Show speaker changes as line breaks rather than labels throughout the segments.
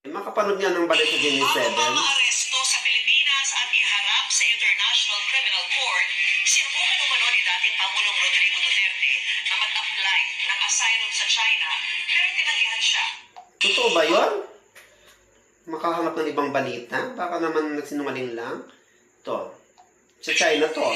Makapanood nga ng balik sa Jimmy 7.
Maaresto sa Pilipinas at iharap sa International Criminal Court, sinubukan umano ni dating Pangulong Rodrigo Duterte na mag-apply ng asylum sa China, pero tinanggihan siya.
Totoo ba yun? Makahanap ng ibang balita? Baka naman nagsinungaling lang? To. Sa China to.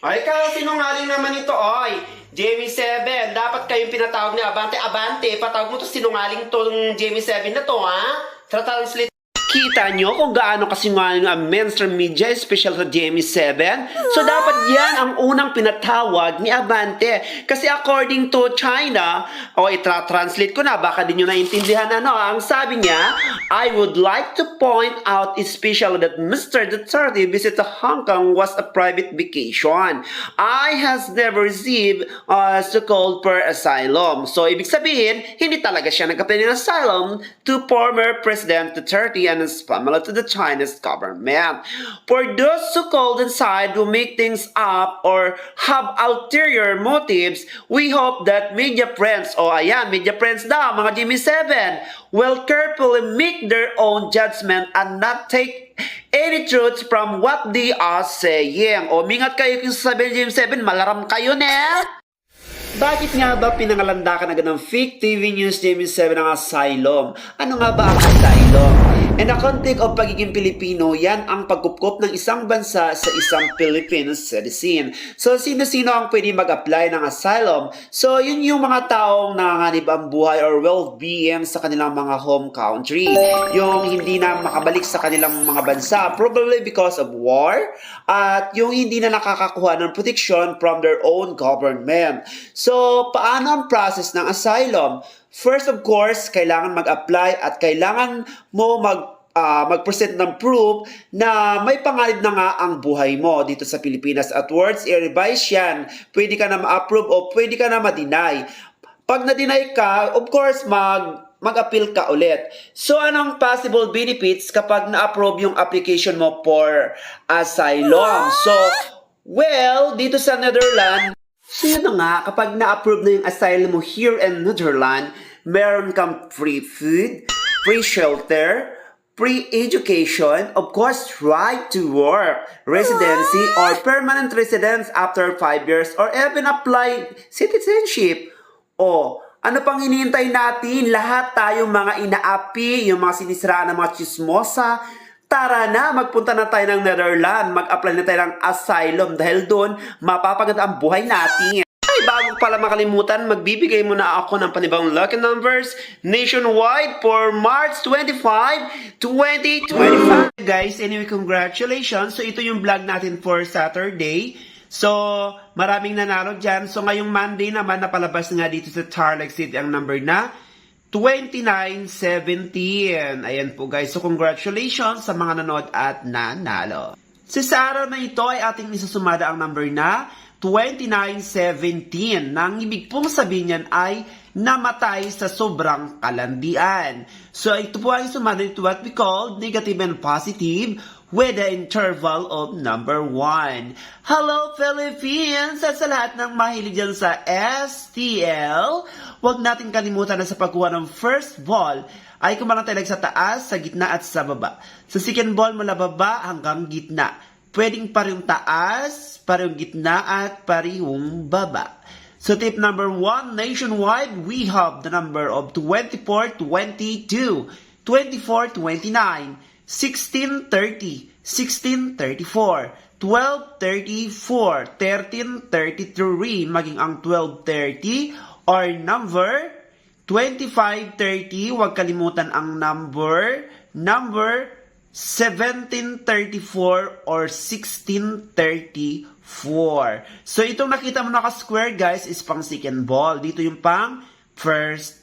Ay, sinungaling naman ito, oy. Jamie 7, dapat kayong pinatawag niya. Abante, abante. Patawag mo to sinungaling tong Jamie 7 na to, ha? Translate. Kita nyo kung gaano kasinungaling ang mainstream media, especially sa Jamie 7? So, dapat yan ang unang pinatawag ni Abante. Kasi according to China, itra-translate ko na, baka di nyo naintindihan ang sabi niya, I would like to point out especially that Mr. Duterte visit to Hong Kong was a private vacation. I has never received so-called per asylum. So, ibig sabihin, hindi talaga siya nagkaplay ng asylum to former President Duterte and his family to the Chinese government. For those so-called inside who make things up or have ulterior motives, we hope that media friends, media friends daw, mga Jimmy 7, will carefully make their own judgment and not take any truths from what they are saying. Mingat kayo kung sasabihin Jimmy 7, malaram kayo na. Bakit nga ba pinangalandakan agad ng fake TV News Jamie 7 ng asylum? Ano nga ba ang asylum? In the context of pagiging Pilipino, yan ang pagkupkop ng isang bansa sa isang Filipino citizen. So, sino-sino ang pwede mag-apply ng asylum? So, yun yung mga taong nanganganib ang buhay or well-being sa kanilang mga home country. Yung hindi na makabalik sa kanilang mga bansa, probably because of war, at yung hindi na nakakakuha ng protection from their own government. So, paano ang process ng asylum? First, of course, kailangan mag-apply at kailangan mo mag-present ng proof na may panganib na nga ang buhay mo dito sa Pilipinas. At words, i-revise yan. Pwede ka na ma-approve o pwede ka na ma-deny. Pag na-deny ka, of course, mag-appeal ka ulit. So, anong possible benefits kapag na-approve yung application mo for asylum? So, well, dito sa Netherlands, so yun na nga, kapag na-approve na yung asylum mo here in Netherlands, meron kang free food, free shelter, free education, of course, right to work, residency, or permanent residence after 5 years, or even apply citizenship. Ano pang hinihintay natin? Lahat tayong mga inaapi, yung mga sinisiraan ng mga chismosa, tara na, magpunta na tayo ng Netherlands, mag-apply na tayo ng asylum dahil doon mapapaganda ang buhay natin. Ay, bago pala makalimutan, magbibigay muna ako ng panibagong lucky numbers nationwide for March 25, 2025. Guys, anyway, congratulations. So, ito yung vlog natin for Saturday. So, maraming nanalo dyan. So, ngayong Monday naman, napalabas nga dito sa Tarlac City ang number na 2917. Ayan po guys. So congratulations sa mga nanood at nanalo. Sa araw na ito ay ating isusumada ang number na 2917. Nang ibig pong sabihin niyan ay namatay sa sobrang kalandian. So ito po ay sumada ito what we call negative and positive with the interval of number 1. Hello Philippines! At sa lahat ng mahilig dyan sa STL, huwag natin kalimutan na sa pagkuha ng first ball ay kumarang tayo sa taas, sa gitna at sa baba. Sa second ball mula baba hanggang gitna. Pwedeng parehong taas, parehong gitna at parehong baba. So tip number 1, nationwide, we have the number of 24, 22, 24, 29, 1630, 1634, 1234, 1333, maging ang 1230 or number 2530, huwag kalimutan ang number 1734 or 1634. So itong nakita mo naka-square guys is pang second ball. Dito yung pang first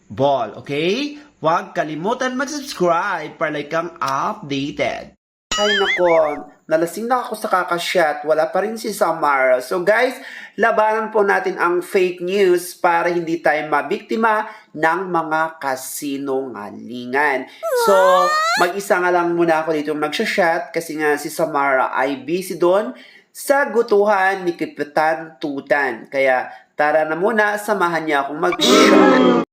ball, okay? huwag kalimutan mag-subscribe para like kang updated. Ay nako, nalasing na ako sa kakashot, wala pa rin si Samara. So guys, labanan po natin ang fake news para hindi tayo mabiktima ng mga kasinungalingan. So, mag-isa nga lang muna ako dito nagsha-shot kasi nga si Samara ay busy doon sa gutuhan ni Kapitan Tutan. Kaya tara na muna, samahan niya akong mag-shot.